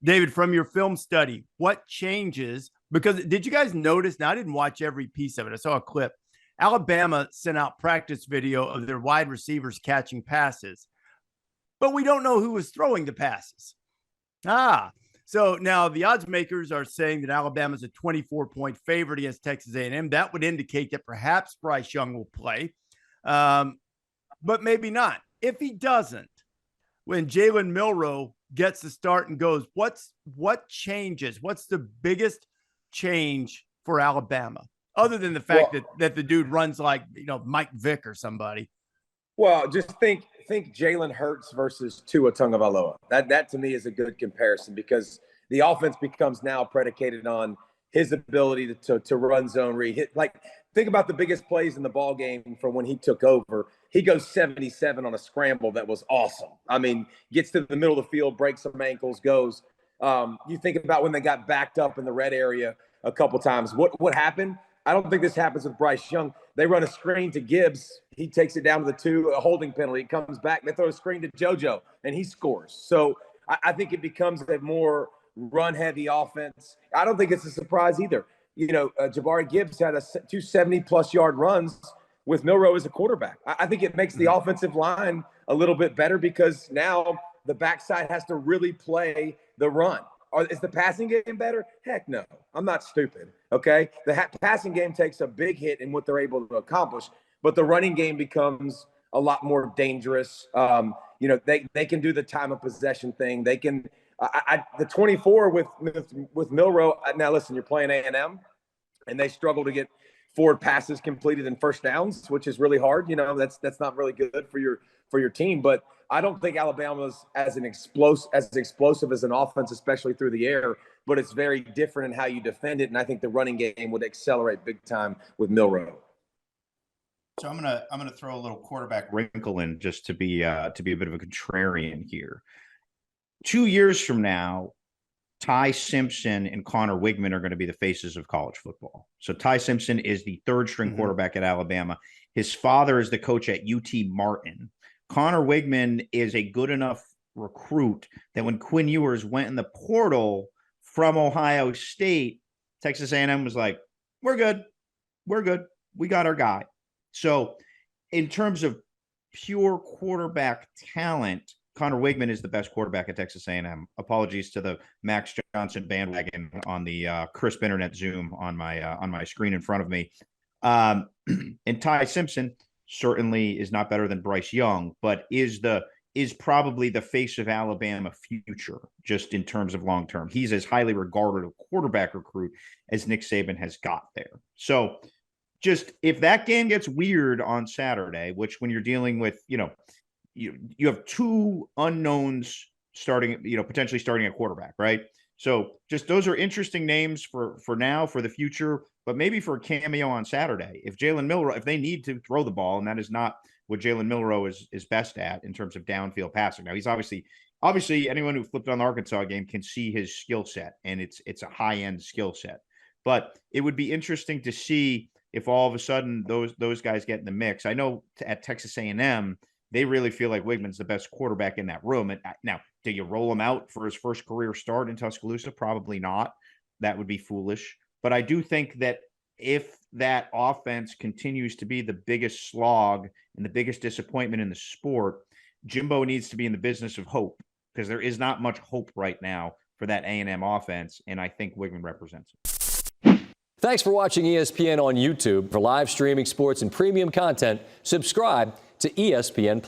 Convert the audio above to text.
David, from your film study, what changes? Because did you guys notice? Now, I didn't watch every piece of it. I saw a clip. Alabama sent out practice video of their wide receivers catching passes, but we don't know who was throwing the passes. So now the odds makers are saying that Alabama's a 24-point favorite against Texas A&M. That would indicate that perhaps Bryce Young will play, but maybe not. If he doesn't, when Jalen Milroe gets the start and goes, what changes? What's the biggest change for Alabama, other than the fact that the dude runs like Mike Vick or somebody? Well, just think Jalen Hurts versus Tua Tagovailoa. That to me is a good comparison, because the offense becomes now predicated on his ability to run zone read. Think about the biggest plays in the ball game from when he took over. He goes 77 on a scramble that was awesome. I mean, gets to the middle of the field, breaks some ankles, goes. You think about when they got backed up in the red area a couple times. What happened? I don't think this happens with Bryce Young. They run a screen to Gibbs. He takes it down to the 2, a holding penalty. It comes back. They throw a screen to JoJo, and he scores. So I think it becomes a more run-heavy offense. I don't think it's a surprise either. Jabari Gibbs had 2 70-plus yard runs with Milroe as a quarterback. I think it makes the offensive line a little bit better, because now the backside has to really play the run. Is the passing game better? Heck no. I'm not stupid, okay? The passing game takes a big hit in what they're able to accomplish, but the running game becomes a lot more dangerous. They can do the time of possession thing. They can the 24 with Milroe. Now, listen, you're playing A&M, and they struggle to get forward passes completed in first downs, which is really hard. That's not really good for your team. But I don't think Alabama's as explosive as an offense, especially through the air. But it's very different in how you defend it, and I think the running game would accelerate big time with Milroe. So I'm gonna throw a little quarterback wrinkle in, just to be a bit of a contrarian here. 2 years from now, Ty Simpson and Connor Wigman are going to be the faces of college football. So Ty Simpson is the third-string quarterback at Alabama. His father is the coach at UT Martin. Connor Wigman is a good enough recruit that when Quinn Ewers went in the portal from Ohio State, Texas A&M was like, we're good. We got our guy. So in terms of pure quarterback talent, Connor Wigman is the best quarterback at Texas A&M. Apologies to the Max Johnson bandwagon on the crisp internet Zoom on my screen in front of me. And Ty Simpson certainly is not better than Bryce Young, but is probably the face of Alabama future, just in terms of long term. He's as highly regarded a quarterback recruit as Nick Saban has got there. So just if that game gets weird on Saturday, which when you're dealing with, you have two unknowns starting, potentially starting a quarterback, right? So just those are interesting names for now, for the future, but maybe for a cameo on Saturday. If Jalen Milroe, if they need to throw the ball, and that is not what Jalen Milroe is best at in terms of downfield passing. Now, he's obviously anyone who flipped on the Arkansas game can see his skill set, and it's a high-end skill set. But it would be interesting to see if all of a sudden those guys get in the mix. I know at Texas A&M, they really feel like Wigman's the best quarterback in that room. And now, do you roll him out for his first career start in Tuscaloosa? Probably not. That would be foolish. But I do think that if that offense continues to be the biggest slog and the biggest disappointment in the sport, Jimbo needs to be in the business of hope, because there is not much hope right now for that A&M offense, and I think Wigman represents it. Thanks for watching ESPN on YouTube. For live streaming sports and premium content, subscribe to ESPN+.